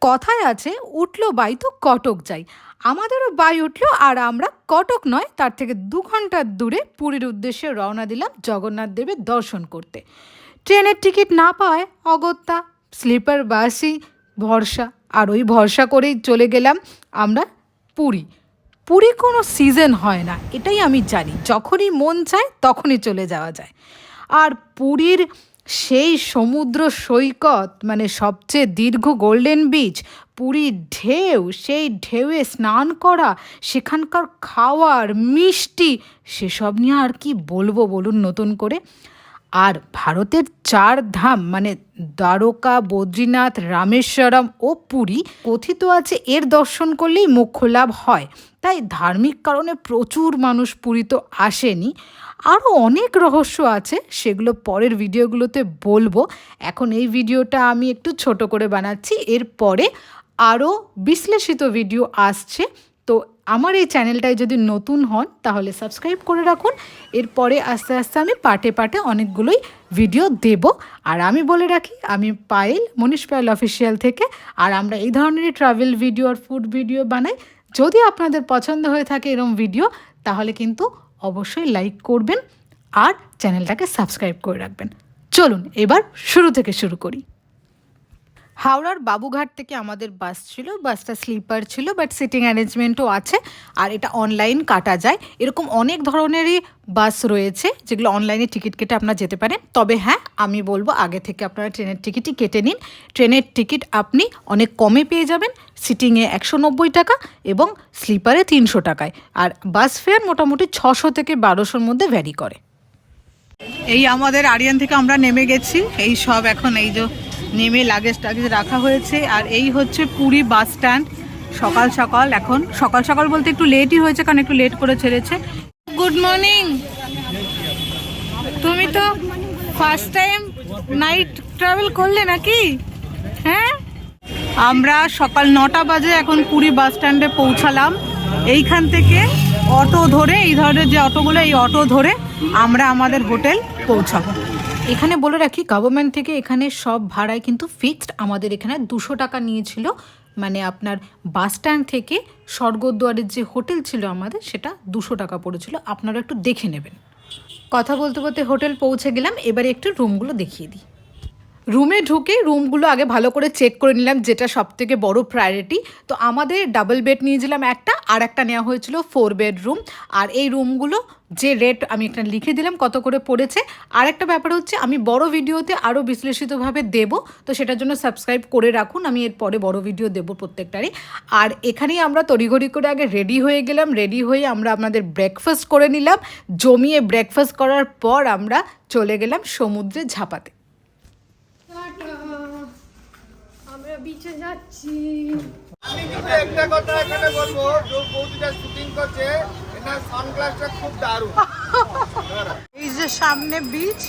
কথায় আছে উঠলো বাই তো কটক যাই। আমাদেরও বাই উঠলো আর আমরা কটক নয় তার থেকে 2 ঘন্টার দূরে পুরীর উদ্দেশ্যে রওনা দিলাম জগন্নাথ দেবের দর্শন করতে। ট্রেনের টিকিট না পাওয়ায় অগত্যা স্লিপার বাসই ভরসা, আর ওই ভরসা করেই চলে গেলাম আমরা পুরী। পুরী কোনো সিজন হয় না, এটাই আমি জানি, যখনই মন চায় তখনই চলে যাওয়া যায়। আর পুরীর সেই সমুদ্র সৈকত, মানে সবচেয়ে দীর্ঘ গোল্ডেন বিচ, পুরীর ঢেউ, সেই ঢেউয়ে স্নান করা, সেখানকার খাওয়ার মিষ্টি, সেসব নিয়ে আর কি বলবো বলুন নতুন করে। আর ভারতের 4 ধাম মানে দ্বারকা, বদ্রীনাথ, রামেশ্বরম ও পুরী, কথিত আছে এর দর্শন করলেই মোক্ষ লাভ হয়। তাই ধার্মিক কারণে প্রচুর মানুষ পুরী তো আসেনি। আরও অনেক রহস্য আছে, সেগুলো পরের ভিডিওগুলোতে বলবো। এখন এই ভিডিওটা আমি একটু ছোট করে বানাচ্ছি, এরপরে আরও বিশ্লেষিত ভিডিও আসছে। তো আমার এই চ্যানেলটায় যদি নতুন হন তাহলে সাবস্ক্রাইব করে রাখুন। এরপরে আস্তে আস্তে আমি পার্টে পার্টে অনেকগুলোই ভিডিও দেব। আর আমি বলে রাখি, আমি পায়েল, মনীষ পায়েল অফিসিয়াল থেকে, আর আমরা এই ধরনেরই ট্রাভেল ভিডিও আর ফুড ভিডিও বানাই। যদি আপনাদের পছন্দ হয়ে থাকে এরকম ভিডিও, তাহলে কিন্তু অবশ্যই লাইক করবেন আর চ্যানেলটাকে সাবস্ক্রাইব করে রাখবেন। চলুন এবার শুরু থেকে শুরু করি। হাওড়ার বাবুঘাট থেকে আমাদের বাস ছিল, বাসটা স্লিপার ছিল, বাট সিটিং অ্যারেঞ্জমেন্টও আছে, আর এটা অনলাইন কাটা যায়। এরকম অনেক ধরনেরই বাস রয়েছে যেগুলো অনলাইনে টিকিট কেটে আপনারা যেতে পারেন। তবে হ্যাঁ, আমি বলবো আগে থেকে আপনারা ট্রেনের টিকিটই কেটে নিন। ট্রেনের টিকিট আপনি অনেক কমে পেয়ে যাবেন, সিটিংয়ে 190 টাকা এবং স্লিপারে 300 টাকায়। আর বাস ফেয়ার মোটামুটি 600 থেকে 1200-র মধ্যে ভ্যারি করে। এই আমাদের আরিয়ান থেকে আমরা নেমে গেছি, এই সব এখন এই যে নেমে লাগেজ টাগেজ রাখা হয়েছে। আর এই হচ্ছে পুরী বাস স্ট্যান্ড। সকাল সকাল, এখন সকাল সকাল বলতে একটু লেটই হয়েছে কারণ একটু লেট করে ছেড়েছে। Good morning. তুমি তো ফার্স্ট টাইম নাইট ট্রাভেল করলে নাকি? হ্যাঁ, আমরা সকাল 9টা বাজে এখন পুরী বাস স্ট্যান্ডে পৌঁছালাম। এইখান থেকে অটো ধরে, এই ধরনের যে অটোগুলো, এই অটো ধরে আমরা আমাদের হোটেল পৌঁছাবো। এখানে বলে রাখি, গভর্নমেন্ট থেকে এখানে সব ভাড়ায় কিন্তু ফিক্সড। আমাদের এখানে 200 টাকা নিয়েছিল, মানে আপনার বাস স্ট্যান্ড থেকে স্বর্গদ্বারের যে হোটেল ছিল আমাদের, সেটা 200 টাকা পড়েছিল। আপনারা একটু দেখে নেবেন। কথা বলতে বলতে হোটেল পৌঁছে গেলাম, এবারে একটু রুমগুলো দেখিয়ে দিই। রুমে ঢুকে রুমগুলো আগে ভালো করে চেক করে নিলাম, যেটা সবথেকে বড় প্রায়োরিটি। তো আমাদের ডাবল বেড নিয়েছিলাম একটা, আর একটা নেওয়া হয়েছিল 4 বেডরুম। আর এই রুমগুলো যে রেট আমি একটা লিখে দিলাম কত করে পড়েছে। আর একটা ব্যাপার হচ্ছে, আমি বড় ভিডিওতে আরও বিশ্লেষিতভাবে দেব, তো সেটার জন্য সাবস্ক্রাইব করে রাখুন, আমি এরপরে বড় ভিডিও দেবো প্রত্যেকটারই। আর এখানেই আমরা তড়িঘড়ি করে আগে রেডি হয়ে গেলাম। রেডি হয়ে আমরা আমাদের ব্রেকফাস্ট করে নিলাম। জমিয়ে ব্রেকফাস্ট করার পর আমরা চলে গেলাম সমুদ্রে ঝাঁপাতে। আমরা বিচে যাচ্ছি। আমি কিন্তু একটা কথা এখানে বলবো, যে বৌদিটা শুটিং করছে, এটার সানগ্লাসটা খুব দারুণ। এই যে সামনে বিচ,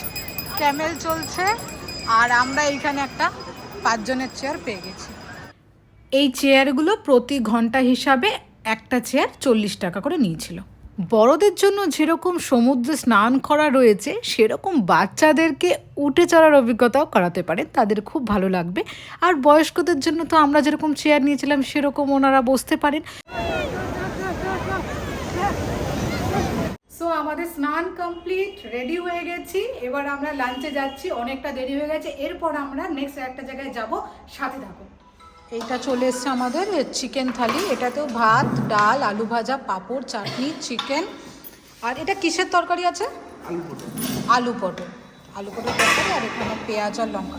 ক্যামেল চলছে, আর আমরা এইখানে একটা 5 জনের চেয়ার পেয়ে গেছি। এই চেয়ারগুলো প্রতি ঘন্টা হিসাবে একটা চেয়ার 40 টাকা করে নিয়েছিল। বড়দের জন্য যেরকম সমুদ্রে স্নান করা রয়েছে, সেরকম বাচ্চাদেরকে উঠে চড়ার অভিজ্ঞতাও করাতে পারে, তাদের খুব ভালো লাগবে। আর বয়স্কদের জন্য তো আমরা যেরকম চেয়ার নিয়েছিলাম সেরকম ওনারা বসতে পারেন। সো আমাদের স্নান কমপ্লিট, রেডি হয়ে গেছি। এবার আমরা লাঞ্চে যাচ্ছি, অনেকটা দেরি হয়ে গেছে। এরপর আমরা নেক্সট একটা জায়গায় যাব, সাথে থাকো। এইটা চলে এসছে আমাদের চিকেন থালি। এটাতেও ভাত, ডাল, আলু ভাজা, পাঁপড়, চাটনি, চিকেন। আর এটা কিসের তরকারি আছে? আলু পটল তরকারি, আর এখানে পেঁয়াজ আর লঙ্কা।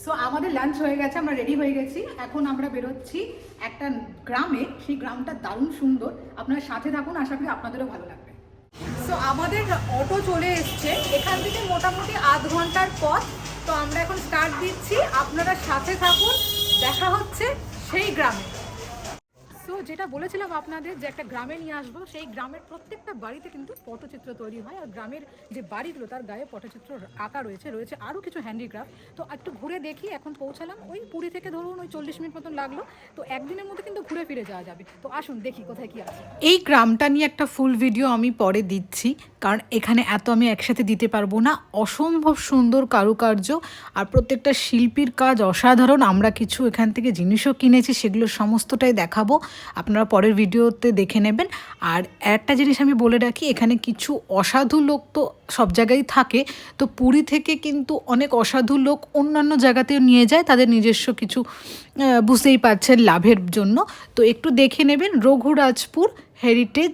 সো আমাদের লাঞ্চ হয়ে গেছে, আমরা রেডি হয়ে গেছি। এখন আমরা বেরোচ্ছি একটা গ্রামে, সেই গ্রামটা দারুণ সুন্দর। আপনারা সাথে থাকুন, আশা করি আপনাদেরও ভালো লাগবে। সো আমাদের অটো চলে এসছে, এখান থেকে মোটামুটি আধ ঘন্টার পথ। তো আমরা এখন স্টার্ট দিচ্ছি, আপনারা সাথে থাকুন, দেখা হচ্ছে সেই গ্রামে। সো যেটা বলেছিলাম আপনাদের যে একটা গ্রামে নিয়ে আসবো, সেই গ্রামের প্রত্যেকটা বাড়িতে কিন্তু পটচিত্র তৈরি হয়, আর গ্রামের যে বাড়িগুলো তার গায়ে পটচিত্র আঁকা রয়েছে আরও কিছু হ্যান্ডিক্রাফট। তো একটু ঘুরে দেখি। এখন পৌঁছালাম ওই পুরী থেকে, ধরুন ওই 40 মিনিট মতন লাগলো। তো একদিনের মধ্যে কিন্তু ঘুরে ফিরে যাওয়া যাবে। তো আসুন দেখি কোথায় কি আছে। এই গ্রামটা নিয়ে একটা ফুল ভিডিও আমি পরে দিচ্ছি, কারণ এখানে এত আমি একসাথে দিতে পারবো না। অসম্ভব সুন্দর কারুকার্য, আর প্রত্যেকটা শিল্পীর কাজ অসাধারণ। আমরা কিছু এখান থেকে জিনিসও কিনেছি, সেগুলো সমস্তটাই দেখাবো, আপনারা পরের ভিডিওতে দেখে নেবেন। আর একটা জিনিস আমি বলে রাখি, এখানে কিছু অসাধু লোক তো সব জায়গায় থাকে, তো পুরী থেকে কিন্তু অনেক অসাধু লোক অন্যান্য জায়গাতেও নিয়ে যায় তাদের নিজস্ব কিছু, বুঝতেই পারছেন, লাভের জন্য। তো একটু দেখে নেবেন। রঘুরাজপুর হেরিটেজ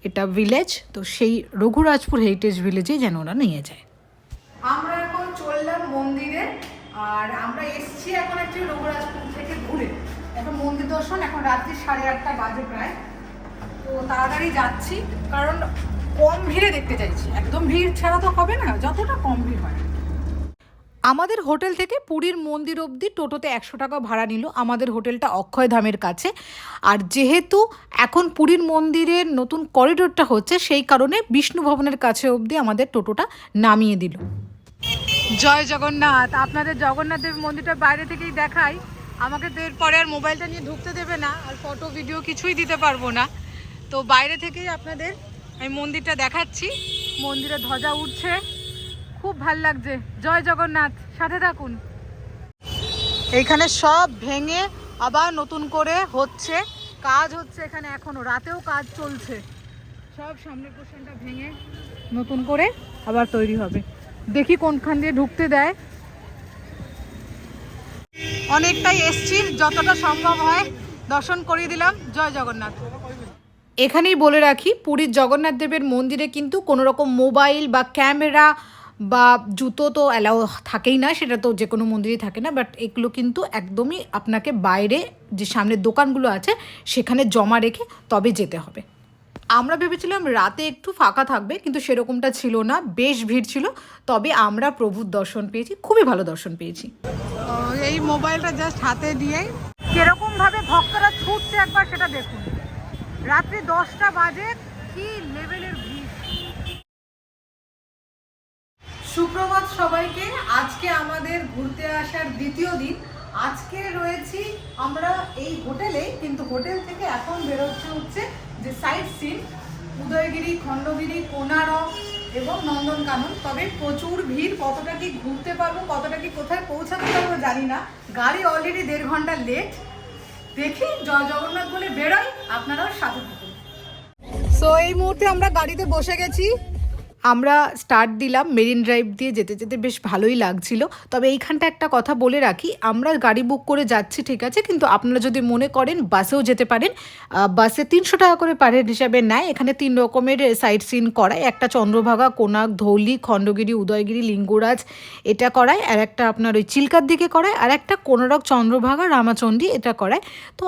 এটা ভিলেজ, তো সেই রঘুরাজপুর হেরিটেজ ভিলেজে যেন ওরা নিয়ে যায়। আমরা এখন চললাম মন্দিরে, আর আমরা এসছি এখন একটু রঘুরাজপুর থেকে ঘুরে। এখন মন্দির দর্শন, এখন রাত্রি 8:30 বাজে প্রায়। তো তাড়াতাড়ি যাচ্ছি, কারণ কম ভিড়ে দেখতে চাইছি। একদম ভিড় ছাড়া তো হবে না, যতটা কম ভিড় হয়। আমাদের হোটেল থেকে পুরীর মন্দির অবধি টোটোতে 100 টাকা ভাড়া নিল। আমাদের হোটেলটা অক্ষয়ধামের কাছে, আর যেহেতু এখন পুরীর মন্দিরের নতুন করিডোরটা হচ্ছে, সেই কারণে বিষ্ণু ভবনের কাছে অবধি আমাদের টোটোটা নামিয়ে দিল। জয় জগন্নাথ। আপনাদের জগন্নাথ দেব মন্দিরটা বাইরে থেকেই দেখাই। আমাকে তো এরপরে আর মোবাইলটা নিয়ে ঢুকতে দেবে না, আর ফটো ভিডিও কিছুই দিতে পারবো না। তো বাইরে থেকেই আপনাদের আমি মন্দিরটা দেখাচ্ছি। মন্দিরে ধ্বজা উঠছে, খুব ভাল লাগছে। জয় জগন্নাথ, সাথে থাকুন। এইখানে সব ভেঙে আবার নতুন করে হচ্ছে, কাজ হচ্ছে এখানে, এখনো রাতেও কাজ চলছে। সব সামনের পোর্শনটা ভেঙে নতুন করে আবার তৈরি হবে। দেখি কোনখান দিয়ে ঢুকতে দেয়। অনেকটাই এসছি, যতটা সম্ভব হয় দর্শন করিয়ে দিলাম। জয় জগন্নাথ। এখানেই বলে রাখি, পুরীর জগন্নাথ দেবের মন্দিরে কিন্তু কোনো রকম মোবাইল বা ক্যামেরা বা জুতো তো অ্যালাউ থাকেই না, সেটা তো যে কোনো মন্দিরেই থাকে না। বাট এগুলো কিন্তু একদমই আপনাকে বাইরে যে সামনের দোকানগুলো আছে সেখানে জমা রেখে তবে যেতে হবে। আমরা ভেবেছিলাম রাতে একটু ফাঁকা থাকবে, কিন্তু সেরকমটা ছিল না, বেশ ভিড় ছিল। তবে আমরা প্রভুর দর্শন পেয়েছি, খুবই ভালো দর্শন পেয়েছি। এই মোবাইলটা জাস্ট হাতে দিয়ে কিরকমভাবে ভক্তরা ছুটছে একবার সেটা দেখুন। রাত্রি 10টা বাজে, কি লেভেলের ভিড়। সুপ্রভাত সবাইকে। আজকে আমাদের ঘুরতে আসার দ্বিতীয় দিন। আজকে রয়েছি আমরা এই হোটেলে, কিন্তু হোটেল থেকে এখন হচ্ছে যে সাইট সিন, উদয়গিরি, খণ্ডগিরি, কোনারক এবং নন্দনকানন। তবে প্রচুর ভিড়, কতটা কি ঘুরতে পারবো, কতটা কি কোথায় পৌঁছাতে পারবো জানি না। গাড়ি অলরেডি 1.5 ঘন্টা লেট। দেখি জয় জগন্নাথ বলে বেরোই, আপনারাও সাথে থাকুন। সো এই মুহূর্তে আমরা গাড়িতে বসে গেছি। আমরা স্টার্ট দিলাম মেরিন ড্রাইভ দিয়ে, যেতে যেতে বেশ ভালোই লাগছিল। তবে এইখানটা একটা কথা বলে রাখি, আমরা গাড়ি বুক করে যাচ্ছি ঠিক আছে, কিন্তু আপনারা যদি মনে করেন বাসেও যেতে পারেন। বাসে 300 টাকা করে পার হেড হিসাবে নেয়। এখানে 3 রকমের সাইট সিন করায়, একটা চন্দ্রভাগা, কোনার্ক, ধৌলি, খণ্ডগিরি, উদয়গিরি, লিঙ্গরাজ এটা করায়, আর একটা আপনার ওই চিল্কার দিকে করায়, আর একটা কোনারক, চন্দ্রভাগা, রামাচণ্ডী এটা করায়। তো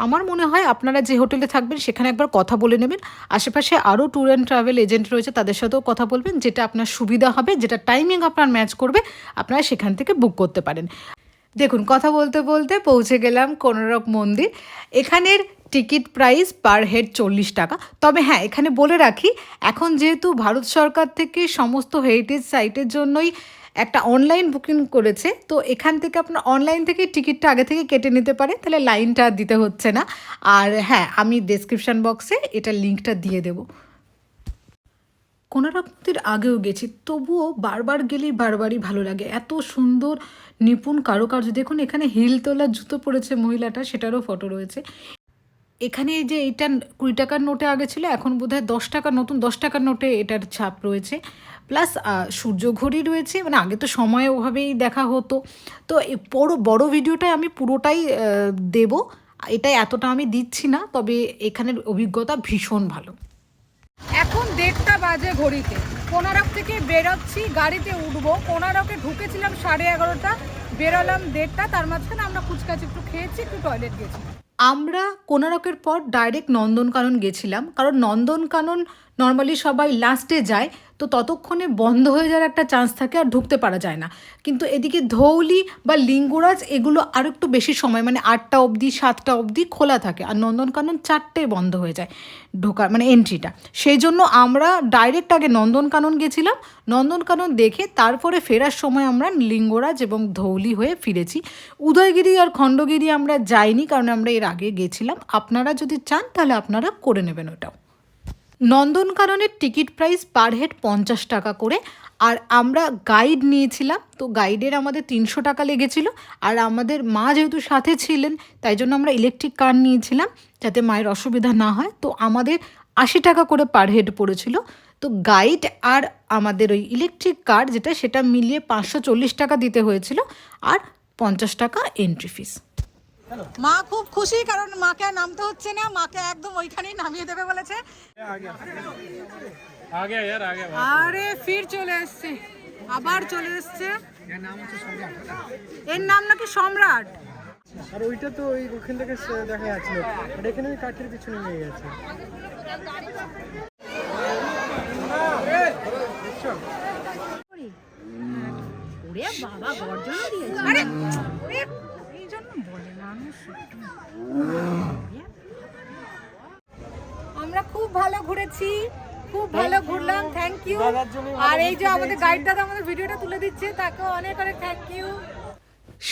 আমার মনে হয় আপনারা যে হোটেলে থাকবেন সেখানে একবার কথা বলে নেবেন। আশেপাশে আরও ট্যুর অ্যান্ড ট্রাভেল এজেন্ট রয়েছে, তাদের সাথেও কথা বলবেন, যেটা আপনার সুবিধা হবে, যেটা টাইমিং আপনার ম্যাচ করবে, আপনারা সেখান থেকে বুক করতে পারেন। দেখুন, কথা বলতে বলতে পৌঁছে গেলাম কোনারক মন্দির। এখানের টিকিট প্রাইস পার হেড 40 টাকা। তবে হ্যাঁ, এখানে বলে রাখি, এখন যেহেতু ভারত সরকার থেকে সমস্ত হেরিটেজ সাইটের জন্যই একটা অনলাইন বুকিং করেছে, তো এখান থেকে আপনার অনলাইন থেকে টিকিটটা আগে থেকে কেটে নিতে পারে, তাহলে লাইনটা দিতে হচ্ছে না। আর হ্যাঁ, আমি ডেসক্রিপশন বক্সে এটার লিঙ্কটা দিয়ে দেবো। কোনারক মন্দির আগেও গেছি, তবুও বারবার গেলেই বারবারই ভালো লাগে। এত সুন্দর নিপুণ কারুকার্য। দেখুন, এখানে হিল তোলা জুতো পরেছে মহিলাটা, সেটারও ফটো রয়েছে। এখানে যে এটা 20 টাকার নোটে আগে ছিল, এখন বোধহয় 10 টাকার, নতুন 10 টাকার নোটে এটার ছাপ রয়েছে। প্লাস সূর্য ঘড়ি রয়েছে, মানে আগে তো সময় ওভাবেই দেখা হতো। তো বড় ভিডিওটাই আমি পুরোটাই দেব, এটাই এতটা আমি দিচ্ছি না। তবে এখানের অভিজ্ঞতা ভীষণ ভালো। এখন 1:30 বাজে ঘড়িতে। কোনারক থেকে বেরোচ্ছি, গাড়িতে উঠবো। কোনারকে ঢুকেছিলাম 11:30, বেরোলাম 1:30। তার মাঝখানে আমরা কুচকাচ একটু খেয়েছি, একটু টয়লেট গেছি। আমরা কোনারকের পর ডাইরেক্ট নন্দনকানন গেছিলাম, কারণ নন্দনকানন নর্মালি সবাই লাস্টে যায়। তো ততক্ষণে বন্ধ হয়ে যাওয়ার একটা চান্স থাকে আর ঢুকতে পারা যায় না। কিন্তু এদিকে ধৌলি বা লিঙ্গরাজ এগুলো আরও একটু বেশি সময়, মানে 8টা অবধি 7টা অবধি খোলা থাকে, আর নন্দনকানন 4টে বন্ধ হয়ে যায় ঢোকার মানে এন্ট্রিটা। সেই জন্য আমরা ডাইরেক্ট আগে নন্দনকানন গেছিলাম, নন্দনকানন দেখে তারপরে ফেরার সময় আমরা লিঙ্গরাজ এবং ধৌলি হয়ে ফিরেছি। উদয়গিরি আর খণ্ডগিরি আমরা যাইনি, কারণ আমরা এর আগে গেছিলাম। আপনারা যদি চান তাহলে আপনারা করে নেবেন ওটাও। নন্দনকাননের টিকিট প্রাইস পার হেড 50 টাকা করে, আর আমরা গাইড নিয়েছিলাম, তো গাইডের আমাদের 300 টাকা লেগেছিল। আর আমাদের মা যেহেতু সাথে ছিলেন তাই জন্য আমরা ইলেকট্রিক কার নিয়েছিলাম যাতে মায়ের অসুবিধা না হয়, তো আমাদের 80 টাকা করে পার হেড পড়েছিল। তো গাইড আর আমাদের ওই ইলেকট্রিক কার যেটা, সেটা মিলিয়ে 540 টাকা দিতে হয়েছিল, আর 50 টাকা এন্ট্রি ফিস। মা খুব খুশি, কারণ মাকে আর নামতে হচ্ছে না, মাকে একদম ওইখানেই নামিয়ে দেবে বলেছে। আরে ফির চলে এসছে, আবার চলে এসছে। এর নাম নাকি সম্রাট। আর ওইটা তো ওখান থেকে দেখা যাচ্ছিল, আর এখানে ওই কাঠের পিছনে নিয়ে গেছে। বাবা গর্জনও দিয়েছে। আরে এই জন্য বলে মানুষ। আমরা খুব ভালো ঘুরেছি, খুব ভালো ঘুরলাম, থ্যাংক ইউ। আর এই যে আমাদের গাইড দাদা আমাদের ভিডিওটা তুলে দিচ্ছে, তাকে অনেক অনেক থ্যাংক ইউ।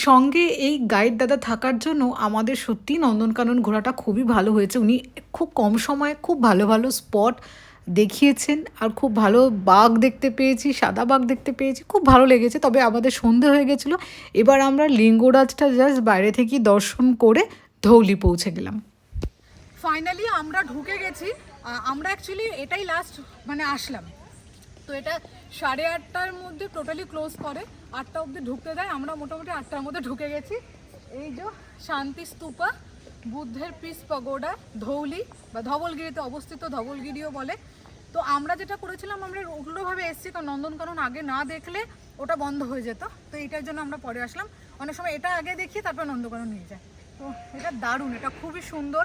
সঙ্গে এই গাইড দাদা থাকার জন্য আমাদের সত্যি নন্দনকানন ঘোরাটা খুবই ভালো হয়েছে। উনি খুব কম সময়ে খুব ভালো ভালো স্পট দেখিয়েছেন, আর খুব ভালো বাঘ দেখতে পেয়েছি, সাদা বাঘ দেখতে পেয়েছি, খুব ভালো লেগেছে। তবে আমাদের সন্ধে হয়ে গেছিলো, এবার আমরা লিঙ্গরাজটা জাস্ট বাইরে থেকে দর্শন করে ধৌলি পৌঁছে গেলাম। ফাইনালি আমরা ঢুকে গেছি। আমরা অ্যাকচুয়ালি এটাই লাস্ট মানে আসলাম, তো এটা 8:30টার মধ্যে টোটালি ক্লোজ করে, 8টা অবধি ঢুকতে দেয়। আমরা মোটামুটি 8টার মধ্যে ঢুকে গেছি। এই যে শান্তি স্তূপা, বুদ্ধের পিস পগোডা, ধৌলি বা ধবলগিরিতে অবস্থিত, ধবলগিরিও বলে। তো আমরা যেটা করেছিলাম, আমরা উল্টোভাবে এসেছি, কারণ নন্দনকানন আগে না দেখলে ওটা বন্ধ হয়ে যেত, তো এইটার জন্য আমরা পরে আসলাম। অনেক সময় এটা আগে দেখি তারপর নন্দনকানন নিয়ে যায়। তো এটা দারুণ, এটা খুবই সুন্দর।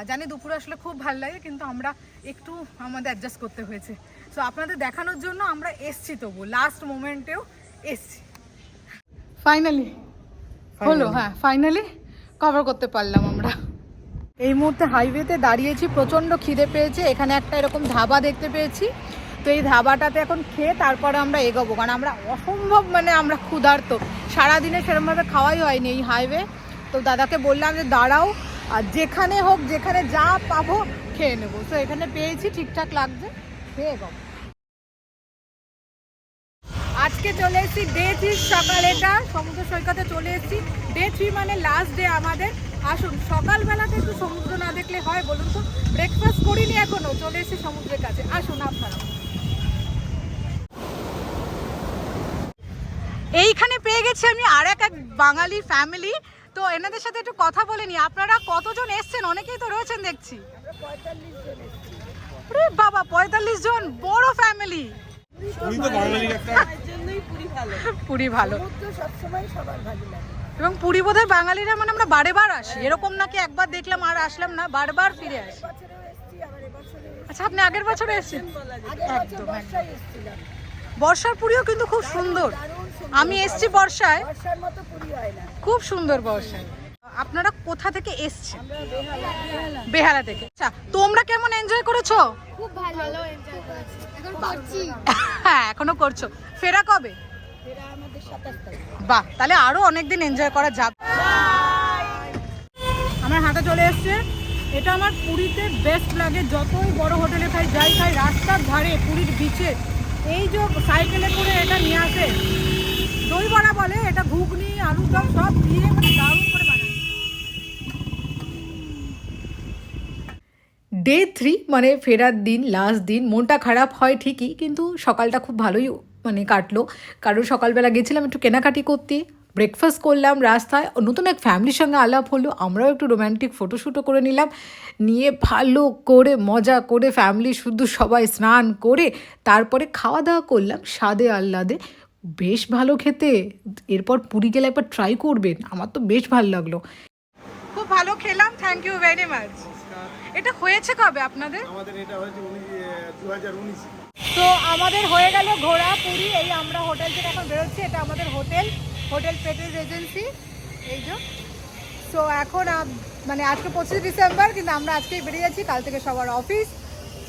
জানি দুপুরে আসলে খুব ভালো লাগে, কিন্তু আমরা একটু আমাদের অ্যাডজাস্ট করতে হয়েছে। সো আপনাদের দেখানোর জন্য আমরা এসছি, তবু লাস্ট মোমেন্টেও এসছি। ফাইনালি হলো, হ্যাঁ ফাইনালি কভার করতে পারলাম আমরা। এই মুহূর্তে হাইওয়েতে দাঁড়িয়েছি, প্রচণ্ড খিদে পেয়েছে। এখানে একটা এরকম ধাবা দেখতে পেয়েছি, তো এই ধাবাটাতে এখন খেয়ে তারপরে আমরা এগোবো, কারণ আমরা অসম্ভব মানে আমরা ক্ষুধার্ত, সারাদিনে সেরকমভাবে খাওয়াই হয়নি এই হাইওয়ে। তো দাদাকে বললাম যে দাঁড়াও, আর যেখানে হোক যেখানে যা পাবো খেয়ে নেবো। তো এখানে পেয়েছি, ঠিকঠাক লাগছে, খেয়ে এগোবো। আজকে চলে এসেছি ডে 3 সকালেটা, সমুদ্র সৈকতে চলে এসেছি। ডে 3 মানে লাস্ট ডে আমাদের। আসুন, সকালবেলাতে একটু সমুদ্র না দেখলে হয় বলুন তো? ব্রেকফাস্ট করিনি এখনো, চলে এসেছি সমুদ্রের কাছে। আসুন আপনারা। এইখানে পেয়ে গেছি আমি আর এক বাঙালি ফ্যামিলি, তো এনাদের সাথে একটু কথা বলে নি। আপনারা কতজন এসছেন? অনেকেই তো রয়েছেন দেখছি। বাবা 45 জন, বড় ফ্যামিলি। পুরী ভালো, এবং পুরী বোধহয় বাঙালিরা মানে আমরা বারেবার আসি, এরকম নাকি একবার দেখলাম আর আসলাম না, বারবার ফিরে আসি। আচ্ছা, আপনি আগের বছরে এসেছেন? একদম বর্ষার পুরীও কিন্তু খুব সুন্দর। আমি এসছি বর্ষায়, খুব সুন্দর বর্ষায়। আপনারা কোথা থেকে এসছেন? বেহালা থেকে। আচ্ছা, তোমরা কেমন এনজয় করেছো? খুব ভালো এনজয় করেছি, এখন করছি। হ্যাঁ, এখনো করছো। ফেরা কবে? এরা আমাদের 27 তারিখ। বাহ, তাহলে আরো অনেকদিন এনজয় করা যাবে। আমার হাতে চলে এসছে, এটা আমার পুরীতে বেস্ট লাগে। যতই বড় হোটেলে খাই, যাই খাই, রাস্তার ধারে পুরীর বিচে এই যে সাইকেলে করে এটা নিয়ে আসে, দই বড়া বলে, এটা ঘুগনি আলু দম সব দিয়ে মানে দারুণ করে বানায়। ডে 3 মানে ফেরার দিন, লাস্ট দিন। মনটা খারাপ হয় ঠিকই, কিন্তু সকালটা খুব ভালোই মানে কাটলো, কারণ সকালবেলা গেছিলাম একটু কেনাকাটি করতে, ব্রেকফাস্ট করলাম রাস্তায়, নতুন এক ফ্যামিলির সঙ্গে আলাপ হলো, আমরাও একটু রোম্যান্টিক ফটোশ্যুটও করে নিলাম, নিয়ে ভালো করে মজা করে ফ্যামিলি শুধু সবাই স্নান করে তারপরে খাওয়া দাওয়া করলাম স্বাদে আহ্লাদে। বেশ ভালো খেতে। এরপর পুরী গেলে একবার ট্রাই করবেন, আমার তো বেশ ভালো লাগলো। খুব ভালো খেলাম, থ্যাংক ইউ ভেরি মাচ। এটা হয়েছে কবে আপনাদের? আমাদের এটা হয়েছে 2019। তো আমাদের হয়ে গেল ঘোরা পুরী। এই আমরা হোটেল থেকে এখন বেরোচ্ছি, এটা আমাদের হোটেল পেটেল রেজেন্সি, এই যে। সো এখন মানে আজকে 25 ডিসেম্বর, কিন্তু আমরা আজকেই বেরিয়ে যাচ্ছি, কাল থেকে সবার অফিস।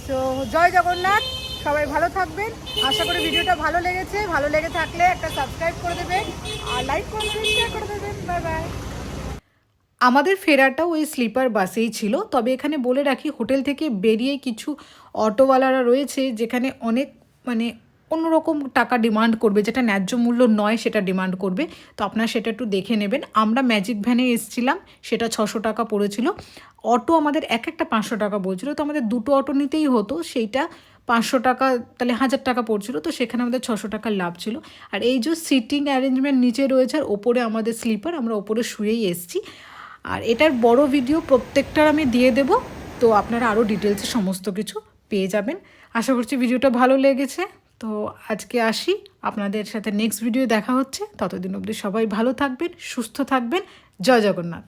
সো জয় জগন্নাথ, সবাই ভালো থাকবেন। আশা করি ভিডিওটা ভালো লেগেছে, ভালো লেগে থাকলে একটা সাবস্ক্রাইব করে দেবেন আর লাইক করে দেবেন, শেয়ার করে দেবেন। Bye bye. আমাদের ফেরাটাও ওই স্লিপার বাসেই ছিল, তবে এখানে বলে রাখি হোটেল থেকে বেরিয়ে কিছু অটোওয়ালারা রয়েছে যেখানে অনেক মানে অন্যরকম টাকা ডিমান্ড করবে, যেটা ন্যায্য মূল্য নয় সেটা ডিমান্ড করবে। তো আপনারা সেটা একটু দেখে নেবেন। আমরা ম্যাজিক ভ্যানে এসেছিলাম, সেটা 600 টাকা পড়েছিল। অটো আমাদের এক একটা 500 টাকা বলছিল, তো আমাদের দুটো অটো নিতেই হতো, সেইটা 500 টাকা তাহলে 1000 টাকা পড়ছিল, তো সেখানে আমাদের 600 টাকার লাভ ছিল। আর এই যে সিটিং অ্যারেঞ্জমেন্ট নিচে রয়েছে আর ওপরে আমাদের স্লিপার, আমরা ওপরে শুয়েই এসেছি। আর এটার বড় ভিডিও প্রত্যেকটার আমি দিয়ে দেব, তো আপনারা আরও ডিটেলসে সমস্ত কিছু পেয়ে যাবেন। আশা করছি ভিডিওটা ভালো লেগেছে। তো আজকে আসি, আপনাদের সাথে নেক্সট ভিডিও দেখা হচ্ছে। ততদিন অবধি সবাই ভালো থাকবেন, সুস্থ থাকবেন। জয় জগন্নাথ।